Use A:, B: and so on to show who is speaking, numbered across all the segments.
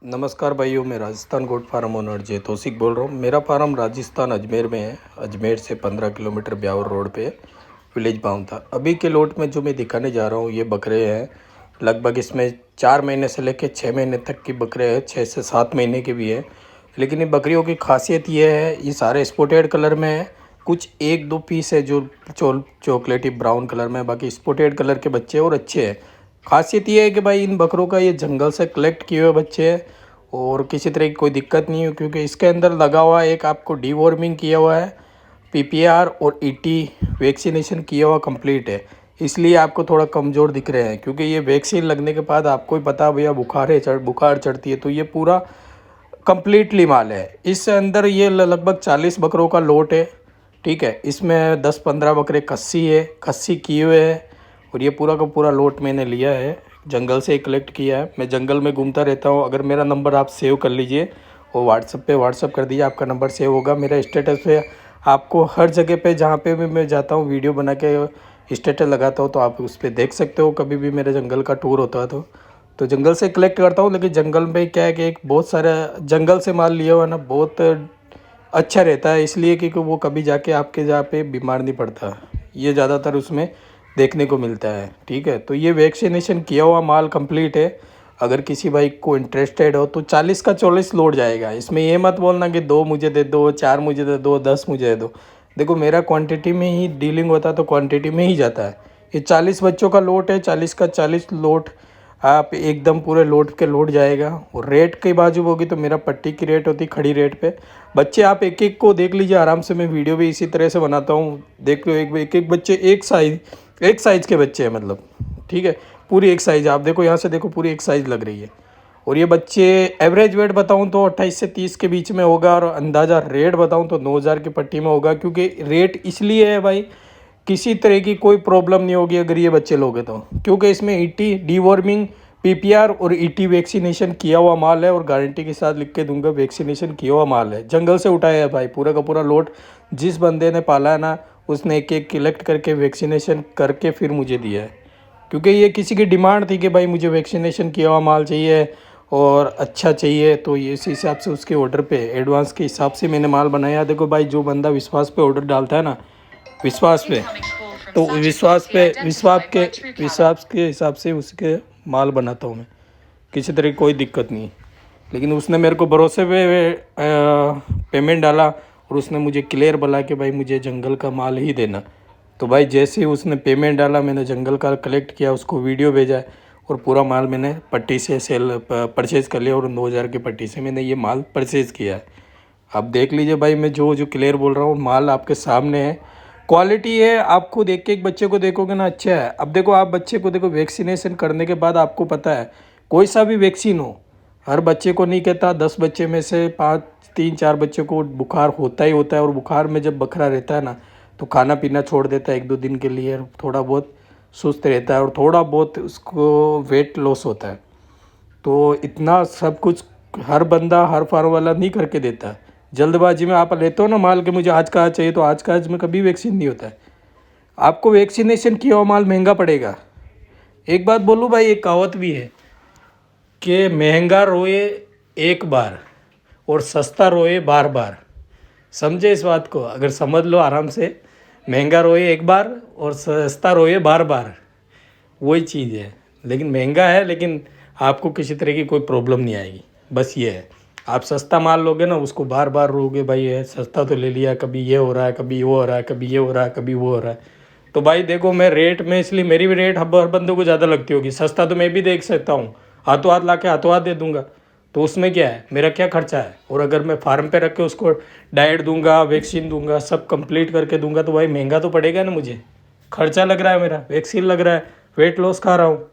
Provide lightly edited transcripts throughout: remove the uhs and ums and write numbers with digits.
A: नमस्कार भाइयों, मैं राजस्थान गोट फार्म ओनर जय तौसीक बोल रहा हूँ। मेरा फार्म राजस्थान अजमेर में है। अजमेर से 15 किलोमीटर ब्यावर रोड पे विलेज बाउंथा। अभी के लोट में जो मैं दिखाने जा रहा हूँ ये बकरे हैं। लगभग इसमें 4 महीने से लेकर 6 महीने तक की बकरे हैं, 6 से 7 महीने के भी हैं। लेकिन इन बकरियों की खासियत ये है, ये सारे स्पॉटेड कलर में है। कुछ एक दो पीस है जो चॉकलेटी ब्राउन कलर में, बाकी स्पॉटेड कलर के बच्चे और अच्छे हैं। खासियत ये है कि भाई इन बकरों का ये जंगल से कलेक्ट किए हुए बच्चे हैं और किसी तरह की कोई दिक्कत नहीं है, क्योंकि इसके अंदर लगा हुआ है एक आपको डीवॉर्मिंग किया हुआ है, पीपीआर और ईटी वैक्सीनेशन किया हुआ कंप्लीट है। इसलिए आपको थोड़ा कमज़ोर दिख रहे हैं, क्योंकि ये वैक्सीन लगने के बाद आपको ही पता भैया बुखार चढ़ती है, तो ये पूरा कंप्लीटली माल है। इस अंदर ये लगभग 40 बकरों का लोट है। ठीक है, इसमें 10-15 बकरे खस्सी किए हुए हैं और ये पूरा का पूरा लोट मैंने लिया है, जंगल से कलेक्ट किया है। मैं जंगल में घूमता रहता हूँ। अगर मेरा नंबर आप सेव कर लीजिए और व्हाट्सअप कर दीजिए, आपका नंबर सेव होगा। मेरा स्टेटस पे आपको हर जगह पे जहाँ पे भी मैं जाता हूँ वीडियो बना के स्टेटस लगाता हूँ, तो आप उस पर देख सकते हो। कभी भी मेरे जंगल का टूर होता है तो जंगल से कलेक्ट करता हूँ। लेकिन जंगल में क्या है कि एक बहुत सारा जंगल से माल लिया हुआ ना बहुत अच्छा रहता है, इसलिए क्योंकि वो कभी जाके आपके जहाँ पे बीमार नहीं पड़ता। ये ज़्यादातर उसमें देखने को मिलता है। ठीक है, तो ये वैक्सीनेशन किया हुआ माल कंप्लीट है। अगर किसी भाई को इंटरेस्टेड हो तो 40 का 40 लोड जाएगा। इसमें ये मत बोलना कि 2 मुझे दे दो, 4 मुझे दे दो, 10 मुझे दे दो। देखो, मेरा क्वांटिटी में ही डीलिंग होता है तो क्वांटिटी में ही जाता है। ये 40 बच्चों का लोट है, 40 का 40 लोट आप एकदम पूरे लोट के लोट जाएगा। और रेट की बाजू होगी तो मेरा पट्टी की रेट होती खड़ी रेट पे। बच्चे आप एक एक को देख लीजिए आराम से। मैं वीडियो भी इसी तरह से बनाता हूँ, देख लो। एक एक बच्चे एक साइज़ के बच्चे हैं, मतलब ठीक है, पूरी एक साइज़। आप देखो यहाँ से देखो, पूरी एक साइज़ लग रही है। और ये बच्चे एवरेज वेट बताऊँ तो 28 से 30 के बीच में होगा, और अंदाज़ा रेट बताऊँ तो 9,000 की पट्टी में होगा। क्योंकि रेट इसलिए है भाई, किसी तरह की कोई प्रॉब्लम नहीं होगी अगर ये बच्चे लोगे तो, क्योंकि इसमें ईटी डीवॉर्मिंग, पीपीआर और ईटी वैक्सीनेशन किया हुआ माल है। और गारंटी के साथ लिख के दूंगा, वैक्सीनेशन किया हुआ माल है। जंगल से उठाया है भाई, पूरा का पूरा लोट। जिस बंदे ने पाला है ना, उसने एक एक कलेक्ट करके वैक्सीनेशन करके फिर मुझे दिया है। क्योंकि ये किसी की डिमांड थी कि भाई मुझे वैक्सीनेशन किया हुआ माल चाहिए और अच्छा चाहिए, तो ये इस हिसाब से उसके ऑर्डर पे एडवांस के हिसाब से मैंने माल बनाया। देखो भाई, जो बंदा विश्वास पे ऑर्डर डालता है ना, विश्वास पे, तो विश्वास के हिसाब से उसके माल बनाता हूँ मैं। किसी तरह की कोई दिक्कत नहीं। लेकिन उसने मेरे को भरोसे पे पेमेंट डाला और उसने मुझे क्लियर बोला कि भाई मुझे जंगल का माल ही देना। तो भाई जैसे ही उसने पेमेंट डाला, मैंने जंगल का कलेक्ट किया, उसको वीडियो भेजा और पूरा माल मैंने पट्टी से परचेज़ कर लिया। और 9,000 की पट्टी से मैंने ये माल परचेज़ किया है। आप देख लीजिए भाई, मैं जो जो क्लियर बोल रहा हूँ, माल आपके सामने है। क्वालिटी है, आप खुद एक एक बच्चे को देखोगे ना, अच्छा है। अब देखो, आप बच्चे को देखो, वैक्सीनेशन करने के बाद आपको पता है, कोई सा भी वैक्सीन हो, हर बच्चे को नहीं कहता, 10 बच्चे में से 3-4 बच्चे को बुखार होता ही होता है। और बुखार में जब बकरा रहता है ना, तो खाना पीना छोड़ देता है 1-2 दिन के लिए, थोड़ा बहुत सुस्त रहता है और थोड़ा बहुत उसको वेट लॉस होता है। तो इतना सब कुछ हर बंदा, हर फार्म वाला नहीं करके देता है। जल्दबाजी में आप लेते हो ना माल के, मुझे आज का आज चाहिए, तो आज का आज में कभी वैक्सीन नहीं होता है। आपको वैक्सीनेशन किया हुआ माल महंगा पड़ेगा। एक बात बोलूँ भाई, एक कहावत भी है कि महंगा रोए एक बार और सस्ता रोए बार बार। समझे इस बात को? अगर समझ लो आराम से, महंगा रोए एक बार और सस्ता रोए बार बार, वही चीज़ है। लेकिन महंगा है, लेकिन आपको किसी तरह की कोई प्रॉब्लम नहीं आएगी। बस ये है, आप सस्ता माल लोगे ना, उसको बार बार रोगे भाई ये सस्ता तो ले लिया, कभी ये हो रहा है, कभी वो हो रहा है, कभी ये हो रहा है, कभी वो हो रहा है। तो भाई देखो, मैं रेट में, इसलिए मेरी भी रेट हर बंदे को ज़्यादा लगती होगी। सस्ता तो मैं भी देख सकता हूँ, हाथों हाथ ला के हाथों हाथ दे दूंगा, तो उसमें क्या है, मेरा क्या खर्चा है। और अगर मैं फार्म पे रख के उसको डाइट दूंगा, वैक्सीन दूंगा, सब कंप्लीट करके दूंगा, तो भाई महंगा तो पड़ेगा ना मुझे। खर्चा लग रहा है, मेरा वैक्सीन लग रहा है, वेट लॉस खा रहा हूँ।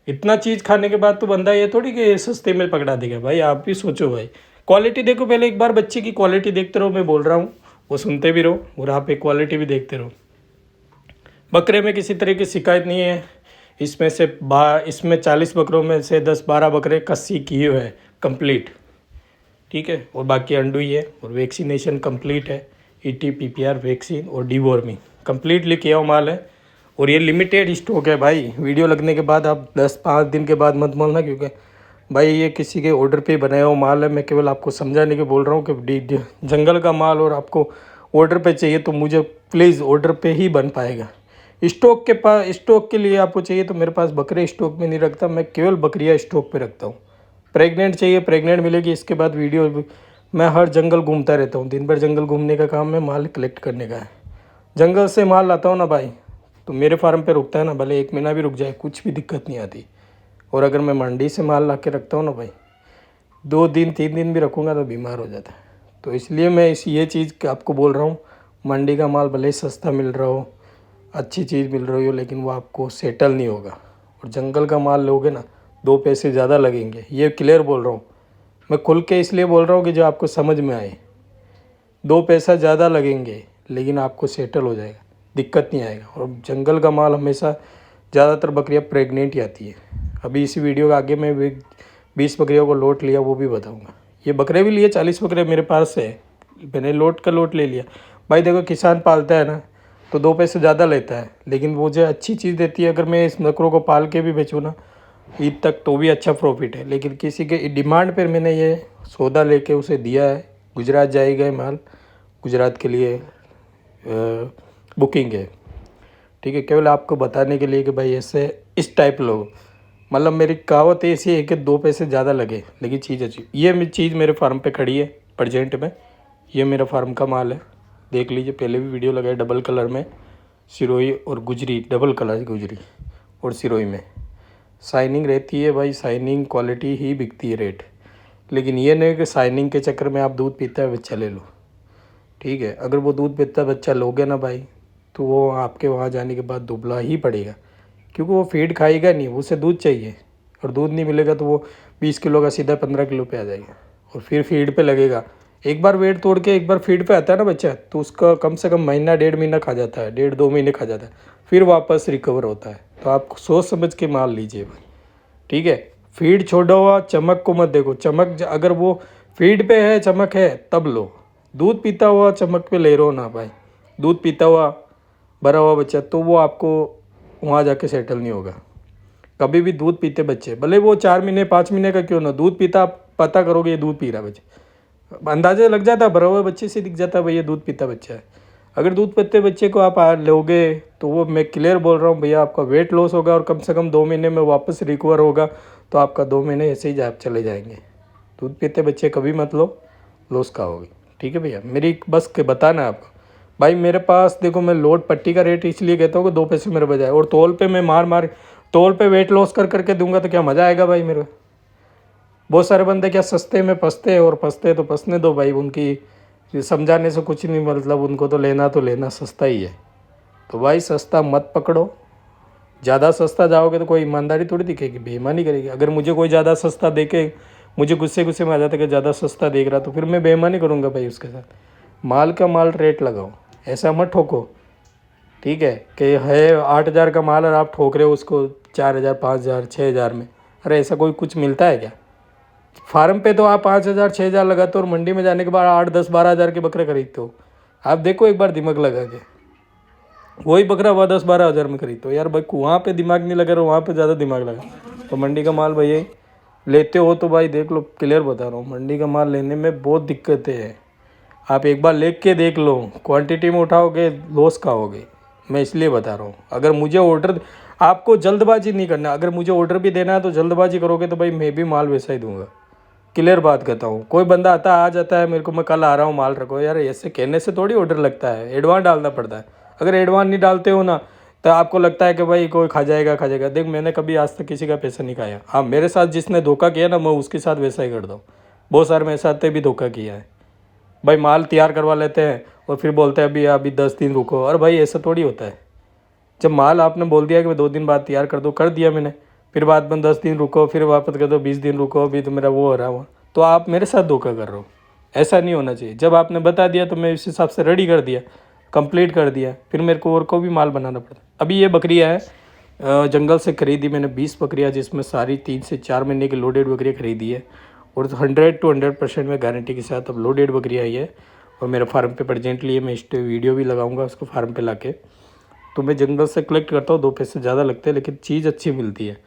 A: इतना चीज़ खाने के बाद तो बंदा ये थोड़ी कि सस्ते में पकड़ा देगा। भाई आप भी सोचो भाई, क्वालिटी देखो पहले एक बार, बच्चे की क्वालिटी देखते रहो। मैं बोल रहा हूँ, वो सुनते भी रहो और आप एक क्वालिटी भी देखते रहो। बकरे में किसी तरह की शिकायत नहीं है। इसमें 40 बकरों में से 10-12 बकरे कस्सी किए हुए हैं कंप्लीट। ठीक है, और बाकी अंडू ही है। और वैक्सीनेशन कंप्लीट है, ईटी पीपीआर वैक्सीन और डिवॉर्मिंग कंप्लीटली किया हुआ माल है। और ये लिमिटेड स्टॉक है भाई। वीडियो लगने के बाद आप 10-5 दिन के बाद मत बोलना, क्योंकि भाई ये किसी के ऑर्डर पे बनाया हुआ माल है, मैं केवल आपको समझाने के बोल रहा हूँ कि जंगल का माल और आपको ऑर्डर पे चाहिए तो मुझे प्लीज़ ऑर्डर पे ही बन पाएगा। स्टॉक के लिए आपको चाहिए तो मेरे पास बकरे स्टॉक में नहीं रखता, मैं केवल बकरियाँ स्टॉक पे रखता हूँ। प्रेग्नेंट चाहिए प्रेग्नेंट मिलेगी। इसके बाद वीडियो मैं हर जंगल घूमता रहता हूँ, दिन भर जंगल घूमने का काम है, माल कलेक्ट करने का है। जंगल से माल लाता हूँ ना भाई, तो मेरे फार्म पे रुकता है ना, भले 1 महीना भी रुक जाए कुछ भी दिक्कत नहीं आती। और अगर मैं मंडी से माल ला के रखता हूँ ना भाई, 2 दिन 3 दिन भी रखूँगा तो बीमार हो जाता है। तो इसलिए मैं ये चीज़ आपको बोल रहा हूँ, मंडी का माल भले ही सस्ता मिल रहा हो, अच्छी चीज़ मिल रही हो, लेकिन वो आपको सेटल नहीं होगा। और जंगल का माल लोगे ना 2 पैसे ज़्यादा लगेंगे, ये क्लियर बोल रहा हूँ। मैं खुल के इसलिए बोल रहा हूँ कि जो आपको समझ में आए। 2 पैसा ज़्यादा लगेंगे लेकिन आपको सेटल हो जाएगा, दिक्कत नहीं आएगा। और जंगल का माल हमेशा ज़्यादातर बकरियाँ प्रेग्नेंट ही आती है। अभी इसी वीडियो के आगे मैं 20 बकरियों को लोट लिया वो भी बताऊँगा। ये बकरे भी लिए 40 बकरे मेरे पास है, मैंने लोट ले लिया। भाई देखो किसान पालता है ना तो 2 पैसे ज़्यादा लेता है, लेकिन वो जो अच्छी चीज़ देती है, अगर मैं इस बकरों को पाल के भी बेचूँ ना ईद तक तो भी अच्छा प्रॉफिट है। लेकिन किसी के डिमांड पर मैंने ये सौदा लेके उसे दिया है। गुजरात जाएगा ये माल, गुजरात के लिए बुकिंग है, ठीक है। केवल आपको बताने के लिए कि भाई ऐसे इस टाइप लोग, मतलब मेरी कहावत ऐसी है कि 2 पैसे ज़्यादा लगे लेकिन चीज़ अच्छी। ये चीज़ मेरे फार्म पे खड़ी है प्रजेंट में, ये मेरा फार्म का माल है, देख लीजिए। पहले भी वीडियो लगाया डबल कलर में, सिरोही और गुजरी, डबल कलर गुजरी और सिरोही में शाइनिंग रहती है भाई। शाइनिंग क्वालिटी ही बिकती है रेट। लेकिन ये नहीं कि शाइनिंग के चक्कर में आप दूध पीता है बच्चा ले लो, ठीक है। अगर वो दूध पीता बच्चा लोगे ना भाई तो वो आपके वहाँ जाने के बाद दुबला ही पड़ेगा, क्योंकि वो फीड खाएगा नहीं, उसे दूध चाहिए। और दूध नहीं मिलेगा तो वो 20 किलो का सीधा 15 किलो पे आ जाएगा और फिर फीड पे लगेगा। एक बार वेट तोड़ के एक बार फीड पे आता है ना बच्चा, तो उसका कम से कम महीना 1.5 महीना खा जाता है, 1.5 2 महीने खा जाता है, फिर वापस रिकवर होता है। तो आप सोच समझ के माल लीजिए भाई, ठीक है। फीड छोड़ा हुआ चमक को मत देखो, चमक अगर वो फीड पे है चमक है तब लो। दूध पीता हुआ चमक पे ले रहो ना भाई, दूध पीता हुआ भरा हुआ बच्चा तो वो आपको वहाँ जाके सेटल नहीं होगा। कभी भी दूध पीते बच्चे, भले वो 4 महीने 5 महीने का क्यों ना दूध पीता, आप पता करोगे ये दूध पी रहा बच्चा, अंदाजा लग जाता है, भरा हुए बच्चे से दिख जाता है भाई ये दूध पीता बच्चा है। अगर दूध पीते बच्चे को आप लोगे तो वो मैं क्लियर बोल रहा हूँ भैया, आपका वेट लॉस होगा और कम से कम 2 महीने में वापस रिकवर होगा। तो आपका 2 महीने ऐसे ही आप चले जाएंगे। दूध पीते बच्चे कभी मत लो, लॉस खाओगे, ठीक है भैया। मेरी बस के बताना है आपको भाई। मेरे पास देखो, मैं लोड पट्टी का रेट इसलिए कहता हूँ कि 2 पैसे मेरे बजाय, और तौल पे मैं मार तौल पे वेट लॉस कर करके दूंगा तो क्या मज़ा आएगा भाई मेरे। बहुत सारे बंदे क्या सस्ते में पसते हैं, और पसते तो पसने दो भाई, उनकी समझाने से कुछ नहीं मतलब, उनको तो लेना सस्ता ही है। तो भाई सस्ता मत पकड़ो, ज़्यादा सस्ता जाओगे तो कोई ईमानदारी थोड़ी दिखेगी, बेईमानी करेगी। अगर मुझे कोई ज़्यादा सस्ता देके मुझे गुस्से में आ जाता है कि ज़्यादा सस्ता देख रहा, तो फिर मैं बेईमानी करूँगा भाई उसके साथ। माल का माल रेट लगाओ, ऐसा मत ठोको, ठीक है। कि है 8,000 का माल और आप ठोक रहे हो उसको 4,000 5,000 6,000 में। अरे ऐसा कोई कुछ मिलता है क्या? फार्म पे तो आप 5,000 6,000 लगाते हो और मंडी में जाने के बाद 8 10 12,000 के बकरे खरीदते हो। आप देखो एक बार दिमाग लगा के, वही बकरा हुआ 10 12 हज़ार में खरीदते हो यार भाई। वहाँ पे दिमाग नहीं लगा रहा, वहाँ पे ज़्यादा दिमाग लगा। तो मंडी का माल भैया लेते हो तो भाई देख लो, क्लियर बता रहा हूँ, मंडी का माल लेने में बहुत दिक्कतें हैं। आप एक बार लेके के देख लो, क्वांटिटी में उठाओगे लॉस खाओगे। मैं इसलिए बता रहा हूँ, अगर मुझे ऑर्डर, आपको जल्दबाजी नहीं करना। अगर मुझे ऑर्डर भी देना है तो जल्दबाजी करोगे तो भाई मैं भी माल वैसा ही दूंगा। क्लियर बात कहता हूँ। कोई बंदा आ जाता है मेरे को, मैं कल आ रहा हूँ माल रखो, यार ऐसे कहने से थोड़ी ऑर्डर लगता है, एडवांस डालना पड़ता है। अगर एडवांस नहीं डालते हो ना तो आपको लगता है कि भाई कोई खा जाएगा। देख मैंने कभी आज तक किसी का पैसा नहीं खाया। हाँ, मेरे साथ जिसने धोखा किया ना, मैं उसके साथ वैसा ही करता हूँ। बहुत सारे मेरे साथ भी धोखा किया है भाई। माल तैयार करवा लेते हैं और फिर बोलते हैं अभी 10 दिन रुको। और भाई ऐसा थोड़ी होता है। जब माल आपने बोल दिया कि मैं 2 दिन बाद तैयार कर दो, कर दिया मैंने, फिर बाद में 10 दिन रुको, फिर वापस कर दो 20 दिन रुको, अभी तो मेरा वो हो रहा हुआ, तो आप मेरे साथ धोखा कर रहे हो। ऐसा नहीं होना चाहिए। जब आपने बता दिया तो मैं इस हिसाब से रेडी कर दिया, कंप्लीट कर दिया, फिर मेरे को और को भी माल बनाना पड़ता। अभी ये बकरियाँ है जंगल से खरीदी मैंने 20 बकरियाँ, जिसमें सारी 3 से 4 महीने की लोडेड बकरियाँ खरीदी है और 100 to 100% में गारंटी के साथ अब लोडेड बकरियाँ आई है। और मेरे फार्म पे प्रेजेंटली है, मैं इस वीडियो भी लगाऊंगा उसको फार्म पे लाके। तो मैं जंगल से कलेक्ट करता हूँ, 2 पैसे ज़्यादा लगते हैं लेकिन चीज़ अच्छी मिलती है।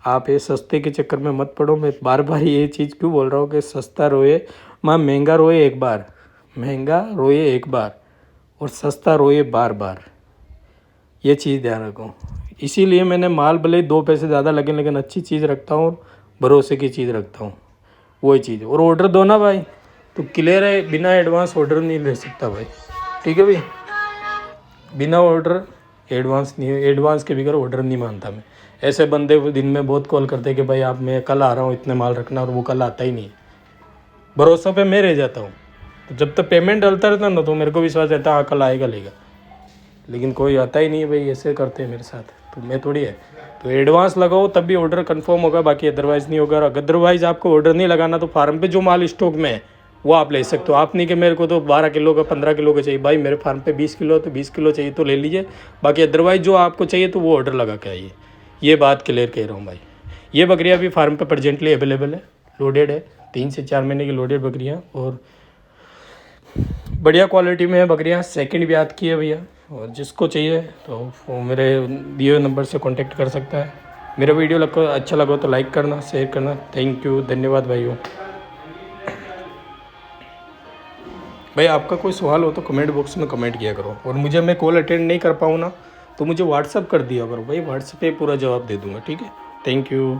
A: आप ये सस्ते के चक्कर में मत पड़ो। मैं बार बार ये चीज़ क्यों बोल रहा हूँ कि सस्ता रोए माँ, महंगा रोए एक बार, महंगा रोए एक बार और सस्ता रोए बार बार, ये चीज़ ध्यान रखो। इसीलिए मैंने माल भले ही 2 पैसे ज़्यादा लगे लेकिन अच्छी चीज़ रखता हूँ और भरोसे की चीज़ रखता हूँ, वही चीज़। और ऑर्डर दो ना भाई तो क्लियर है, बिना एडवांस ऑर्डर नहीं ले सकता भाई, ठीक है भाई। बिना ऑर्डर एडवांस नहीं, एडवांस के बगैर ऑर्डर नहीं मानता मैं। ऐसे बंदे दिन में बहुत कॉल करते हैं कि भाई आप, मैं कल आ रहा हूँ, इतने माल रखना, और वो कल आता ही नहीं। भरोसा पे मैं रह जाता हूँ। तो जब तक पेमेंट डलता रहता ना तो मेरे को विश्वास रहता हाँ कल आएगा लेगा, लेकिन कोई आता ही नहीं भाई, ऐसे करते हैं मेरे साथ, तो मैं थोड़ी है। तो एडवांस लगाओ तब भी ऑर्डर कंफर्म होगा, बाकी अदरवाइज़ नहीं होगा। अदरवाइज़ आपको ऑर्डर नहीं लगाना तो फार्म पे जो माल स्टॉक में है वो आप ले सकते हो। आप नहीं कि मेरे को तो 12 किलो का 15 किलो का चाहिए, भाई मेरे फार्म पे 20 किलो तो 20 किलो चाहिए तो ले लीजिए, बाकी अदरवाइज़ जो आपको चाहिए तो वो ऑर्डर लगा के आइए। ये बात क्लियर कह रहा हूँ भाई। ये बकरियाँ भी फार्म पे प्रजेंटली अवेलेबल है, लोडेड है, 3 से 4 महीने की लोडेड बकरियाँ, और बढ़िया क्वालिटी में है बकरियाँ, सेकंड ब्यात की है भैया। और जिसको चाहिए तो वो मेरे दिए हुए नंबर से कांटेक्ट कर सकता है। मेरा वीडियो लगो अच्छा लगा तो लाइक करना, शेयर करना। थैंक यू, धन्यवाद भाइयों। भाई आपका कोई सवाल हो तो कमेंट बॉक्स में कमेंट किया करो, और मुझे, मैं कॉल अटेंड नहीं कर पाऊँ ना तो मुझे व्हाट्सअप कर दिया करो भाई, व्हाट्सएप पे पूरा जवाब दे दूँगा, ठीक है। Thank you.